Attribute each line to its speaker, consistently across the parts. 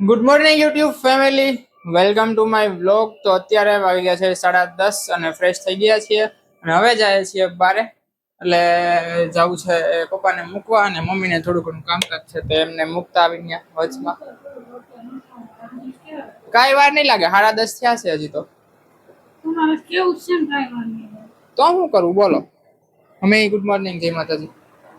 Speaker 1: Good morning YouTube family, welcome to my vlog. તો અત્યારે વાગી ગયા છે 10:30 અને ફ્રેશ થઈ ગયા છીએ અને હવે જાય છીએ બારે. એટલે જવું છે પપ્પાને મૂકવા અને મમ્મીને થોડું ઘણું કામકાજ છે તો એમને મૂકતા આવીને વચમાં. કાંઈ વાર નહીં લાગે, 10:30 થયા છે હજી તો. તો શું કરવું બોલો. અમે ગુડ મોર્નિંગ, જય માતાજી.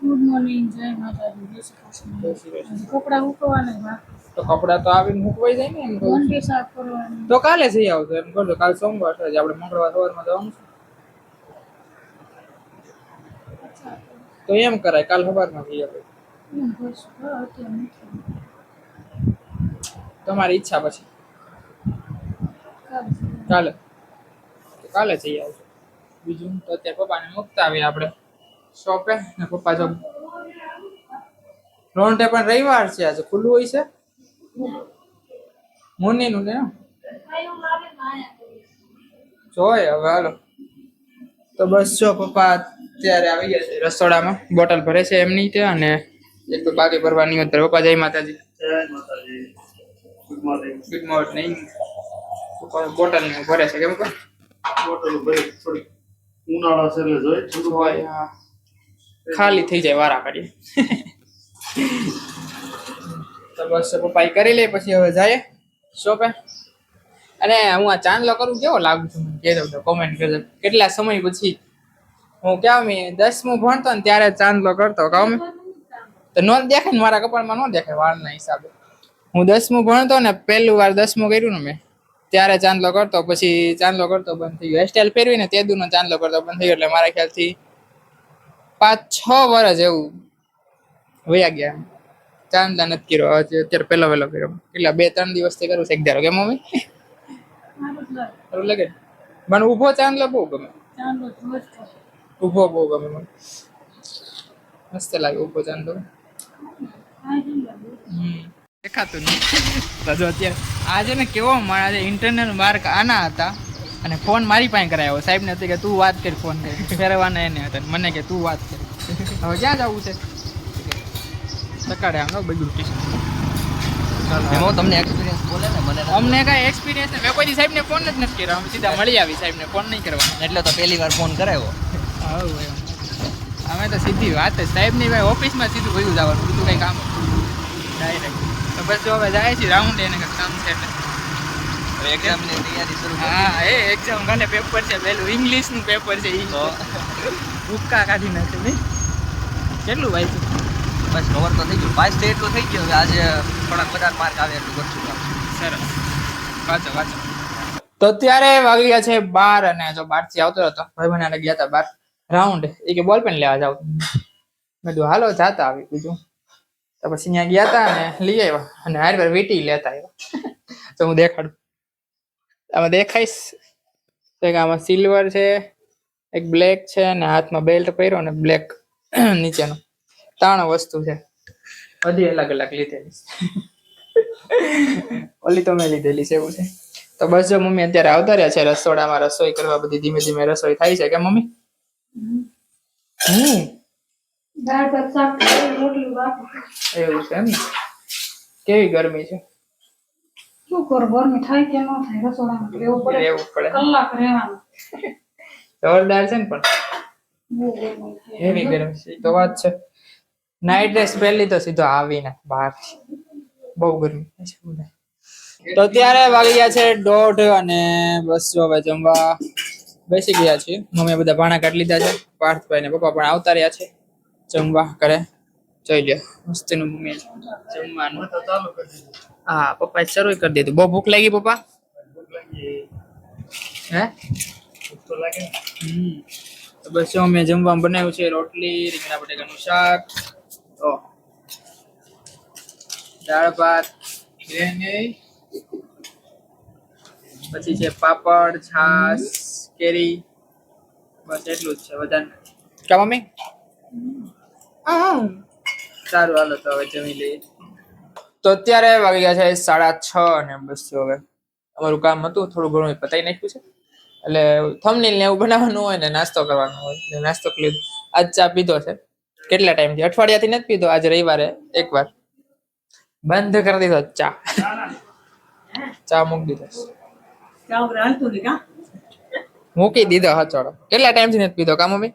Speaker 2: ગુડ મોર્નિંગ, જય માતાજી, જય શ્રી કૃષ્ણ. કપડા ઉકળવાના
Speaker 1: તો કપડા તો આવીને મૂકવાઈ જાય ને એમ કહું.
Speaker 2: વંડી સાફ કરવાની.
Speaker 1: તો કાલે જઈ આવજો એમ કરજો. કાલ સોમવાર છે, આપણે મંગળવાર સવારમાં જવાનું છે. તો એમ કરાય, કાલ સવારમાં જઈ આવે. તમારી ઈચ્છા પછી કાલે કાલે જઈ આવજો. બીજું તો અત્યારે પપ્પાને મૂકતા આવીએ આપણે શોપે ને પપ્પા જો રોન્ટે પણ રવિવાર છે, આજે ખુલ્લું હોય છે મુન્નીનું ને જોય હવે હાલો. તો બસ જો પપ્પા અત્યારે આવી ગયા છે રસોડામાં, બોટલ ભરે છે એમની ત્યાં અને એક તો બાકી ભરવાની હોય. પપ્પા જય માતાજી.
Speaker 3: જય માતાજી. Good morning.
Speaker 1: Good morning. Bottle ને ભરે છે કેમ કે
Speaker 3: બોટલ ભરી થોડી ઉનાળા છે એટલે જોઈ ઠંડુ
Speaker 1: હોય, હા, ખાલી થઈ જાય વારા કાઢીએ. તો બસ પપ્પા કરી લે પછી હવે જાય શોપે. અને હું આ ચાંદલો કરું કેવો લાગુ છું મને કહેજો, કોમેન્ટ કરજો. કેટલા સમય પછી હું ક્યાં મેં 10મું ભણતો ને ત્યારે ચાંદલો કરતો કહું તો ન દેખાય ને, મારા કપાળમાં ન દેખાય વાળના હિસાબે. હું 10મું ભણતો ને પહેલું વાર 10મું કર્યું ને મેં ત્યારે ચાંદલો કરતો, પછી ચાંદલો કરતો બંધ થઈ ગયો. હેરસ્ટાઈલ ફેરવી ને તેદુનો ચાંદલો કરતો બંધ થઈ ગયો. એટલે મારા ખ્યાલથી 5-6 વર્ષ એવું વયા ગયા. ચાંદલા નથી કર્યો અત્યારે, પહેલો કર્યો. કેટલા 2-3 દિવસથી કરું છે એક ધારો. કેમ મમ્મી સારું લાગે? મને ઊભો ચાંદલો બહુ ગમે. ઊભો બહુ ગમે મને, મસ્ત લાગે ઊભો ચાંદલો. દેખાતું નહીં જો અત્યારે. આજે ને કેવો મારા ઇન્ટરનલ માર્ક આના હતા અને ફોન મારી પાસે કરાયો. સાહેબ ને કે તું વાત કરી, ફોન કરી ફેરવાના એને હતા, મને કે તું વાત કરી. હવે ક્યાં જવું છે? સકાળે આમ બધું
Speaker 4: તમને એક્સપિરિયન્સ બોલે ને મને
Speaker 1: અમને કાંઈ એક્સપિરિયન્સ નહીં. મેં કોઈ સાહેબને ફોન જ નથી કર્યો. અમે સીધા મળી આવી, સાહેબને ફોન નહીં કરવાનો.
Speaker 4: એટલે તો પહેલી વાર ફોન કરાવ્યો.
Speaker 1: હા એમ અમે તો સીધી વાત જ સાહેબની ભાઈ ઓફિસમાં સીધું ભયું જવાનું, બીજું કંઈ કામ ડાયરેક્ટ. તો બસ જો હવે જાય છે રાઉન્ડ, એને કંઈક કામ છે એટલે
Speaker 4: એક્ઝામની તૈયારી શરૂ કરી.
Speaker 1: હા એ એક્ઝામ કાલે પેપર છે, પેલું ઇંગ્લિશનું પેપર છે. એ ભૂક્કા કાઢી નાખે નહીં. કેટલું વાંચ્યું?
Speaker 4: બસ કવર તો થઈ ગયું. પાસ તો એટલું થઈ ગયું. હવે આજે થોડાક વધારે માર્ક આવે એટલું કરશું.
Speaker 1: સરસ, વાંચો. તો અત્યારે વાગી ગયા છે 12 અને જો 12 થી આવતો હતો ભાઈ બને ગયા હતા 12 રાઉન્ડ. એ કે બોલ પેન લેવા જાવ. મેં કીધું હાલો જાતા આવી. બીજું તો પછી ત્યાં ગયા હતા અને લઈ આવ્યા અને હાર વીટી લેતા આવ્યા. તો હું દેખાડું, આમાં દેખાઈશ તો એક આમાં સિલ્વર છે, એક બ્લેક છે અને હાથમાં બેલ્ટ પહેર્યો અને બ્લેક નીચેનો 3 વસ્તુ છે. બધી અલગ અલગ લીધેલી. ઓલી તો મેં લીધેલી છે એવું છે. તો બસ જો મમ્મી અત્યારે આવતા રહ્યા છે રસોડામાં રસોઈ કરવા. બધી ધીમે ધીમે રસોઈ થાય છે કે મમ્મી?
Speaker 2: દાળ ભાત શાક રોટલી બાકી.
Speaker 1: એવું છે એમ ને? કેવી ગરમી છે?
Speaker 2: શું કરું, ગરમી થાય કે ન થાય, રસોડામાં રહેવું પડે. કલાક રહેવાનું.
Speaker 1: જોરદાર છે ને પણ
Speaker 2: બહુ ગરમી થાય.
Speaker 1: એવી ગરમી છે તો વાત છે. નાઇટ ડ્રેસ પહેલી તો સીધો આવીને બહાર બહુ ગરમી થાય છે બધા. તો અત્યારે વાગી ગયા છે 1:30 અને બસ જો હવે જમવા બેસી ગયા છીએ. મમ્મીએ બધા ભાણા કાઢી લીધા છે. પાર્થભાઈ ને પપ્પા પણ આવતા રહ્યા છે જમવા કરે. જોઈ લ્યો મસ્તીનું મમ્મી જમવાનું.
Speaker 3: ચાલુ કરી દીધું.
Speaker 1: હા પપ્પાએ શરૂ કરી દીધું. બહુ ભૂખ લાગી પપ્પા?
Speaker 3: ભૂખ લાગી.
Speaker 1: હે
Speaker 3: ભૂખ તો લાગે ને.
Speaker 1: તો બસ જો મેં જમવામાં બનાવ્યું છે રોટલી, રીંગણા બટેકાનું શાક, દાળ ભાત, ગ્રેવી, પછી છે પાપડ, છાશ, કેરી. બસ એટલું જ છે, વધારે નથી. કા મમ્મી? સારું હાલો તો હવે જમી લઈએ. તો અત્યારે વાગી ગયા છે 6:30 અને બસ હવે અમારું કામ હતું થોડું ઘણું પતાવી નાખ્યું છે. એટલે થંબનેલ ને એવું બનાવવાનું હોય ને નાસ્તો કરવાનો હોય એટલે નાસ્તો કરી લીધો. આજ ચા પીધો છે. કેટલા ટાઈમથી? અઠવાડિયાથી નથી પીધો, આજે રવિવારે એકવાર. બંધ કરી દીધો ચા ચા મૂકી દીધો મૂકી દીધો હચોડો કેટલા ટાઈમથી નથી પીધો કા મમ્મી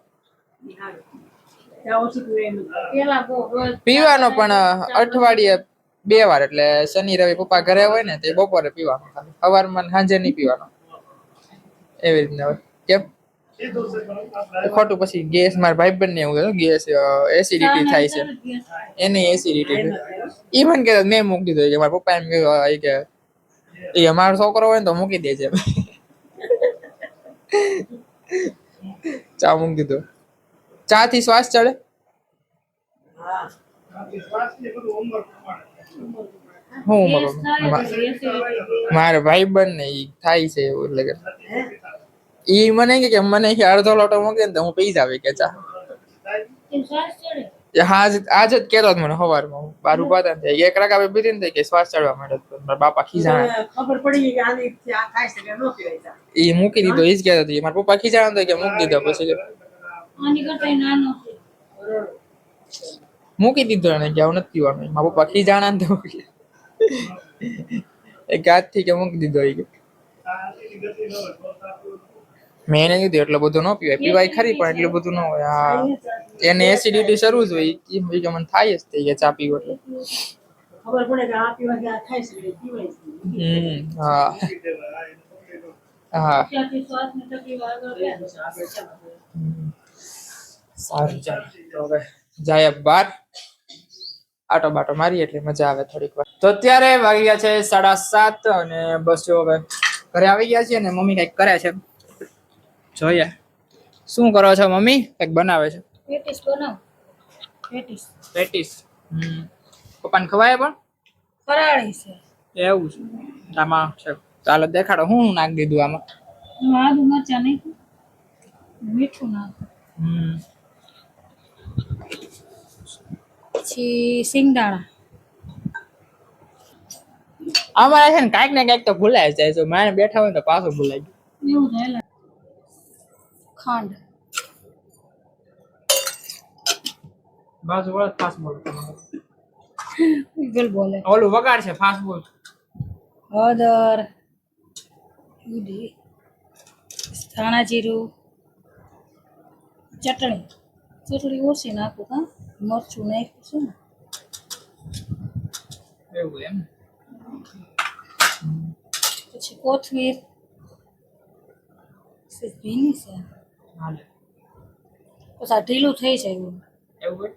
Speaker 2: પેલા બહુ રોજ
Speaker 1: પીવાનો પણ અઠવાડિયે 2 વાર એટલે શનિ રવિ પપ્પા ઘરે હોય ને તે બપોરે પીવાનો ખાલી સવારમાં ને સાંજે નહીં પીવાનો એવી રીતના હોય કેમ ખોટું પછી ગેસ મારા ભાઈબંધ ને એવું ગેસ એસિડિટી થાય છે એની એસિડિટી ઈ મને કે મેં મૂકી દીધો કે મારા પપ્પા એમ કે એ અમારો છોકરો હોય ને તો મૂકી દેજે ચા મૂકી દીધો ચા થી શ્વાસ ચડે હું મારા ભાઈબંધ ને ઈ થાય છે એવું એટલે કે ઈ મને કે મને અડધો લોટો મૂકે ને તો હું પી જાવ કે ચા હા આજ જ કેતો મને સવારમાં બાર ઉભા હતા ને એક રકા પીધી ને કે શ્વાસ ચડવા માંડ્યો મારા બાપા ખીજાણા
Speaker 5: ખબર પડી કે આની આ ખાય છે કે ન પીવાય ચા.
Speaker 1: ઈ મૂકી દીધો ઈ જ કહેતો હતો મારા પપ્પા ખીજાણા તો કે મૂકી દીધો પછી
Speaker 2: આની કરતા નાનો છે
Speaker 1: મૂકી દીધો એને કે આવું નથી પીવાનું મારા પપ્પા ખીજાણા ને તો એક હાથથી કે મૂકી દીધો ઈ કે મેં એને કીધું એટલું બધું ન પીવાય પીવાય ખરી પણ એટલું બધું ન હોય હા એને એસિડિટી શરૂ જ હોય ઈ કે મને થાય જ તે કે ચા પીવો એટલે
Speaker 5: ખબર પડે કે આ પીવા કે આ ખાય છે કે પીવાય છે.
Speaker 1: હા હા
Speaker 2: ત્યાંથી શ્વાસની તકલીફ આગળ ગયા
Speaker 1: સારું ચાલો તો હવે જાય બાર આટો બાટો મારી એટલે મજા આવે થોડીક વાર તો અત્યારે વાગી ગયા છે 7:30 અને બસ જો હવે ઘરે આવી ગયા છીએ અને મમ્મી કઈક કરે છે જોઈએ શું કરો છો મમ્મી કઈક બનાવે છે
Speaker 2: પેટીસ બનાવ પેટીસ
Speaker 1: પેટીસ પપ્પાને ખવાય પણ
Speaker 2: ફરાળી છે
Speaker 1: એવું છે આમાં છે ચાલો દેખાડો હું નાખી દીધું આમાં
Speaker 2: હું આદુ મરચા નહીં મીઠું નાખ પછી સિંગદાણા
Speaker 1: અમારે છે ને કાંઈક ને કાંઈક તો ભૂલાય જાય છે મારે બેઠા હોય તો પાછું ભૂલાઈ ગયું
Speaker 2: એવું થાય ખાંડ
Speaker 1: બાજુ વળત ફાસ્ટ બોલ
Speaker 2: ગલ બોલે
Speaker 1: ઓલું વગાડ છે ફાસ્ટ બોલ
Speaker 2: હળદર દૂધી ધાણા જીરું ચટણી ઓછી નાખું હા મરચું નાખ્યું છે ને
Speaker 1: એવું એમ
Speaker 2: પછી કોથમીર ભીની છે
Speaker 1: હાલે
Speaker 2: પછી આ ઢીલું થઈ જાય એવું
Speaker 1: એવું હોય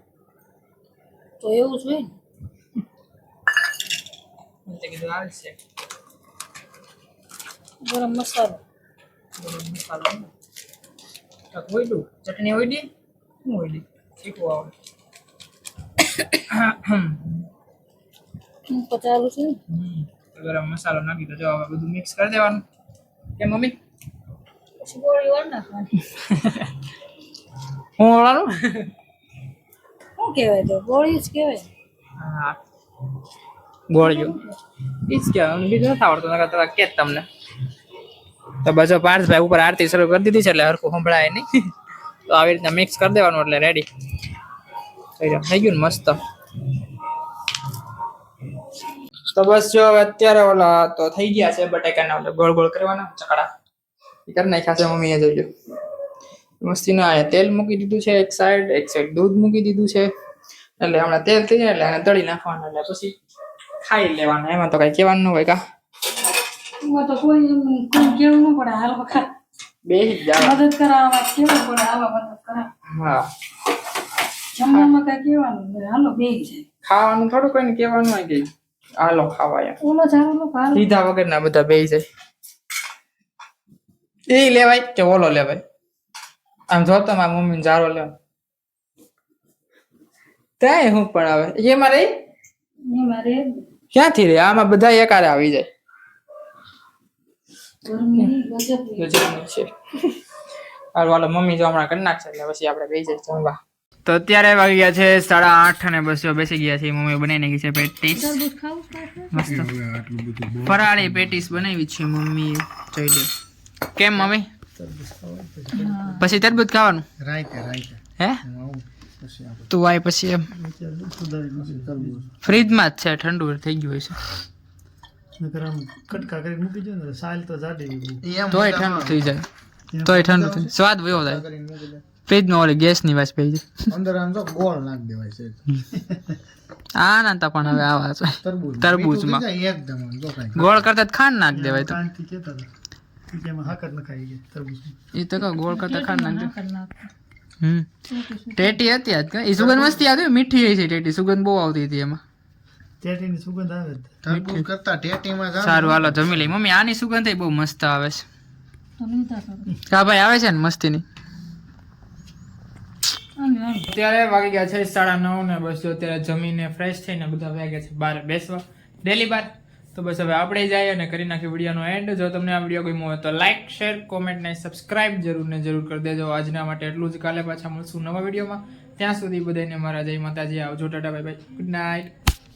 Speaker 2: તો એવું જ હોય ને
Speaker 1: મેં તો કીધું આવે છે
Speaker 2: ગરમ મસાલો
Speaker 1: ગરમ મસાલો ઓઈડું ચટણી ઓઈડી શું ઓઈડી શીખવું આવે
Speaker 2: ચાલુ છે ને
Speaker 1: ગરમ મસાલો નાખી દો જો હવે બધું મિક્સ કરી દેવાનું કે મમ્મી
Speaker 2: પછી ગોળી વાર નાખવાની
Speaker 1: હું ઓળાનું
Speaker 2: શું કહેવાય તો ગોળી જ કહેવાય
Speaker 1: હા ગોળિયો ઈ જ કહેવાય બીજું નથી આવડતું નકર તો કે તમને તો બસો પાર્થભાઈ ઉપર આરતી શરૂ કરી દીધી છે એટલે હરખું સંભળાય નહીં તો આવી રીતના મિક્સ કરી દેવાનું એટલે રેડી થઈ ગયું ને મસ્ત તો બસ જો હવે અત્યારે ઓલા તો થઈ ગયા છે બટાકાના ઓલા ગોળ ગોળ કરવાના ચકડા એ કરી નાખ્યા છે મમ્મીએ જોજો મસ્તી ના તેલ મૂકી દીધું છે એક સાઈડ દૂધ મૂકી દીધું છે એટલે હમણાં તેલ થઈ જાય એટલે એને તળી નાખવાનું એટલે પછી ખાઈ લેવાનું એમાં તો કઈ કહેવાનું ન હોય કા
Speaker 2: એમાં તો કોઈ કેવું ન પડે હાલ વખત
Speaker 1: બે જ જાવ
Speaker 2: મદદ કરાવવા કેવું પડે આવા મદદ કરાવ
Speaker 1: હા
Speaker 2: જમવામાં કઈ કેવાનું હાલો બે જાય
Speaker 1: ખાવાનું થોડું કઈ કહેવાનું હોય કે હાલો ખાવા એમ
Speaker 2: ઓલો જારો લો હાલ
Speaker 1: લીધા વગર ના બધા બે જાય એ લેવાય કે ઓલો લેવાય આમ જો તો મારી મમ્મી જારો લેવા ત્યાં હું પણ આવે એ મારે
Speaker 2: મારે
Speaker 1: ક્યાંથી રે આમાં બધા એકારે આવી જાય
Speaker 2: ગરમી ગજબ
Speaker 1: ગુજરાતની છે હાલો હાલો મમ્મી જો હમણાં કરી નાખશે એટલે પછી આપણે બેસી જાય જમવા તો અત્યારે વાગી ગયા છે 8:30 અને બસ જો બેસી ગયા છે મમ્મી બનાવી નાખી છે પેટીસ
Speaker 2: તરબૂચ ખાવું પડે
Speaker 1: મસ્ત ફરાળી પેટીસ બનાવી છે મમ્મી જોઈ લે કેમ મમ્મી પછી તરબૂચ ખાવાનું
Speaker 3: રાઈતે
Speaker 1: હે
Speaker 3: પછી આપણે
Speaker 1: તું આય પછી એમ
Speaker 3: સુધારી નથી તરબૂચ
Speaker 1: ફ્રીજમાં જ છે, ઠંડુ થઈ ગયું હશે
Speaker 3: નકર આમ કટકા કરી મૂકી દો ને સાલ તો જાડી
Speaker 1: તોય ઠંડુ થઈ જાય, તોય ઠંડુ થઈ જાય. સ્વાદ વયો જાય ફ્રીજમાં. ઓલી ગેસની વાસ પડી જાય.
Speaker 3: અંદર આમ તો ગોળ નાખ દેવાય છે
Speaker 1: આના પણ હવે આવા છે તરબૂચમાં
Speaker 3: એકદમ જો કાંઈ
Speaker 1: ગોળ કરતા તો ખાંડ નાખ દેવાય. તો
Speaker 3: શાંતિ કેતા હતા કે એમાં હાકર નખાઈ ગઈ તરબૂચમાં.
Speaker 1: એ તો કહો ગોળ કરતા ખાંડ નાખ દે. ટેટી હતી આજ એ સુગંધ મસ્તી આવતી, મીઠી છે ટેટી, સુગંધ બહુ આવતી હતી એમાં.
Speaker 3: ટેટીની સુગંધ આવે તરબૂચ કરતા ટેટીમાં
Speaker 1: સારું હાલો જમી લઈ. મમ્મી આની સુગંધ બહુ મસ્ત આવે છે. કા ભાઈ આવે છે ને મસ્તીની. અત્યારે વાગી ગયા છે 9:30 ને બસ અત્યારે જમીને ફ્રેશ થઈને બધા વાગ્યા છે બહાર બેસવા ડેલી બાર. તો બસ હવે આપણે જઈએ અને કરી નાખીએ વિડીયોનો એન્ડ. જો તમને આ વિડીયો ગમ્યો હોય તો લાઈક શેર કોમેન્ટ ને સબસ્ક્રાઇબ જરૂર ને જરૂર કરી દેજો. આજના માટે એટલું જ. કાલે પાછા મળશું નવા વિડીયોમાં. ત્યાં સુધી બધાને મારા જય માતાજી. આવજો, Tata bye bye, good night.